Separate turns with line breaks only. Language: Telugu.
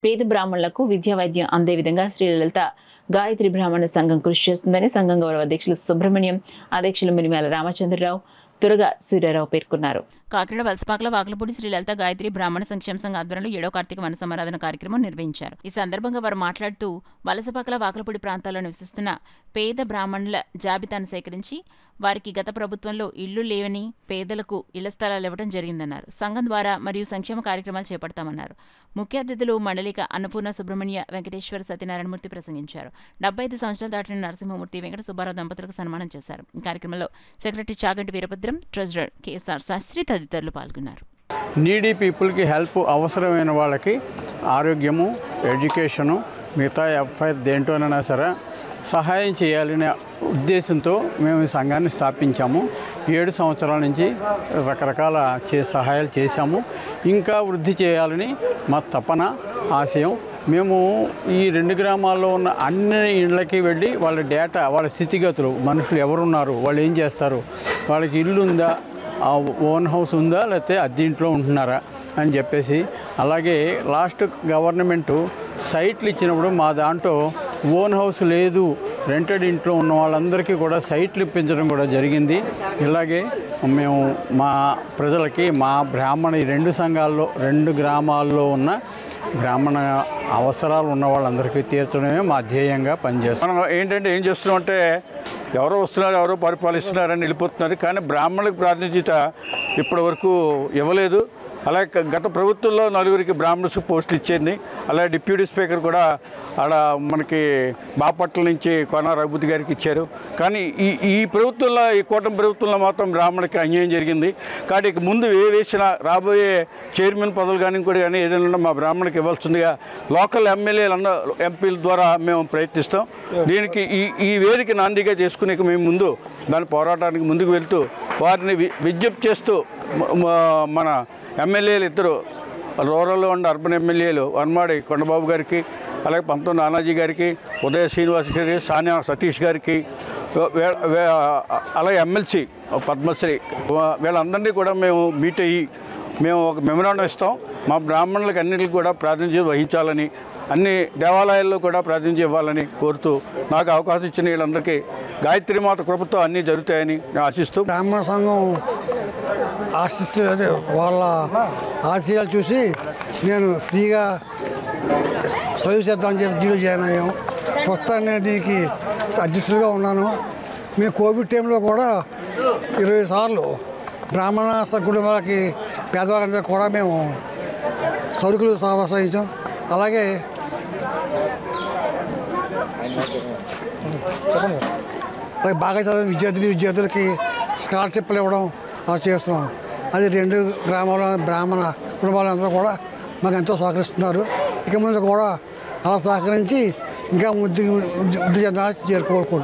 పేద బ్రాహ్మణులకు విద్యా వైద్యం అందే విధంగా శ్రీలలిత గాయత్రి బ్రాహ్మణ సంఘం కృషి చేస్తుందని సంఘం గౌరవ అధ్యక్షులు సుబ్రహ్మణ్యం, అధ్యక్షులు మినిమేల రామచంద్రరావు, తురగా సూర్యారావు పేర్కొన్నారు.
కాకినాడ వలసపాకల వాకలపూడి శ్రీలలిత గాయత్రి బ్రాహ్మణ సంక్షేమ సంఘ ఆధ్వర్యంలో 7వ కార్తీక వన సమారాధన కార్యక్రమం నిర్వహించారు. ఈ సందర్భంగా వారు మాట్లాడుతూ వలసపాకల వాకలపూడి ప్రాంతాల్లో నివసిస్తున్న పేద బ్రాహ్మణుల జాబితాను సేకరించి వారికి గత ప్రభుత్వంలో ఇళ్లు లేవని పేదలకు ఇళ్ల స్థలాలు ఇవ్వడం జరిగిందన్నారు. సంఘం ద్వారా మరియు సంక్షేమ కార్యక్రమాలు చేపడతామన్నారు. ముఖ్య అతిథులు మండలిక అన్నపూర్ణ సుబ్రహ్మణ్య వెంకటేశ్వర సత్యనారాయణమూర్తి ప్రసంగించారు. 75 సంవత్సరాలు దాటిన నరసింహమూర్తి, వెంకట సుబ్బారావు దంపతులకు సన్మానం చేశారు. ఈ కార్యక్రమంలో secretary Chaganti Veerabhadram, treasurer K S R Sastry తదితరులు పాల్గొన్నారు.
నీడీ పీపుల్కి హెల్ప్ అవసరమైన వాళ్ళకి ఆరోగ్యము, ఎడ్యుకేషను, మిగతా ఎఫ్ఐఆర్ దేంట్లోనైనా సరే సహాయం చేయాలనే ఉద్దేశంతో మేము ఈ సంఘాన్ని స్థాపించాము. 7 సంవత్సరాల నుంచి రకరకాల సహాయాలు చేశాము. ఇంకా వృద్ధి చేయాలని మా తపన, ఆశయం. మేము ఈ 2 గ్రామాల్లో ఉన్న అన్ని ఇళ్ళకి వెళ్ళి వాళ్ళ డేటా, వాళ్ళ స్థితిగతులు, మనుషులు ఎవరున్నారు, వాళ్ళు ఏం చేస్తారు, వాళ్ళకి ఇల్లు ఉందా, ఓన్ హౌస్ ఉందా, లేకపోతే అద్దెంట్లో ఉంటున్నారా అని చెప్పేసి, అలాగే లాస్ట్ గవర్నమెంటు సైట్లు ఇచ్చినప్పుడు మా దాంట్లో ఓన్ హౌస్ లేదు, రెంటెడ్ ఇంట్లో ఉన్న వాళ్ళందరికీ కూడా సైట్లు ఇప్పించడం కూడా జరిగింది. ఇలాగే మేము మా ప్రజలకి, మా బ్రాహ్మణ ఈ 2 సంఘాల్లో 2 గ్రామాల్లో ఉన్న బ్రాహ్మణ అవసరాలు ఉన్న వాళ్ళందరికీ తీర్చడమే మా ధ్యేయంగా పనిచేస్తాం.
మనం ఏంటంటే ఏం చేస్తున్నామంటే ఎవరో వస్తున్నారు, ఎవరో పరిపాలిస్తున్నారని వెళ్ళిపోతున్నారు. కానీ బ్రాహ్మణులకు ప్రాతినిధ్యత ఇప్పటి వరకు ఇవ్వలేదు. అలాగే గత ప్రభుత్వంలో 4 బ్రాహ్మణ్స్కి పోస్టులు ఇచ్చేది. అలాగే డిప్యూటీ స్పీకర్ కూడా ఆడ మనకి బాపట్ల నుంచి కోన రఘుపతి గారికి ఇచ్చారు. కానీ ఈ ప్రభుత్వంలో, ఈ కూటమి ప్రభుత్వంలో మాత్రం బ్రాహ్మణులకి అన్యాయం జరిగింది. కాబట్టి ఇక ముందు ఏ వేసినా రాబోయే చైర్మన్ పదవులు కానీ ఇంకోటి కానీ ఏదైనా మా బ్రాహ్మణులకు ఇవ్వాల్సిందిగా లోకల్ ఎమ్మెల్యేలు, ఎంపీల ద్వారా మేము ప్రయత్నిస్తాం. దీనికి ఈ వేదిక నాందిగా చేసుకునే మేము ముందు దాని పోరాటానికి ముందుకు వెళ్తూ వారిని విజ్ఞప్తి చేస్తూ మన ఎమ్మెల్యేలు ఇద్దరు రూరల్ అండ్ అర్బన్ ఎమ్మెల్యేలు వనమాడి కొండబాబు గారికి, అలాగే పంతం నానాజీ గారికి, ఉదయ శ్రీనివాస్ గారికి, సానియా సతీష్ గారికి, అలాగే ఎమ్మెల్సీ పద్మశ్రీ, వీళ్ళందరినీ కూడా మేము మీట్ అయ్యి మేము ఒక మెమరాండం ఇస్తాం. మా బ్రాహ్మణులకు అన్నింటికి కూడా ప్రాతినిధ్యం వహించాలని, అన్ని దేవాలయాల్లో కూడా ప్రాతినిధ్యం ఇవ్వాలని కోరుతూ నాకు అవకాశం ఇచ్చిన వీళ్ళందరికీ గాయత్రి మాత కృపతో అన్నీ జరుగుతాయని నేను ఆశిస్తూ,
బ్రాహ్మణ సంఘం అదే వాళ్ళ ఆశయాలు చూసి నేను ఫ్రీగా సర్వీస్ చేద్దామని చెప్పి జీరో జాయిన్ అయ్యాము. ప్రస్తుతాన్ని దీనికి అధ్యక్షుడిగా ఉన్నాను. మేము కోవిడ్ టైంలో కూడా 20 సార్లు బ్రాహ్మణ కుటుంబాలకి, పేదవాళ్ళందరికీ కూడా మేము సరుకులు సరఫరా. అలాగే బాగా చదివిన విద్యార్థులకి స్కాలర్షిప్లు ఇవ్వడం అలా చేస్తున్నాం. అది 2 గ్రామాల బ్రాహ్మణ కుటుంబాలందరూ కూడా మాకు ఎంతో సహకరిస్తున్నారు. ఇక ముందు కూడా అలా సహకరించి ఇంకా వృద్ధి చెందాలని కోరుకుంటున్నాం.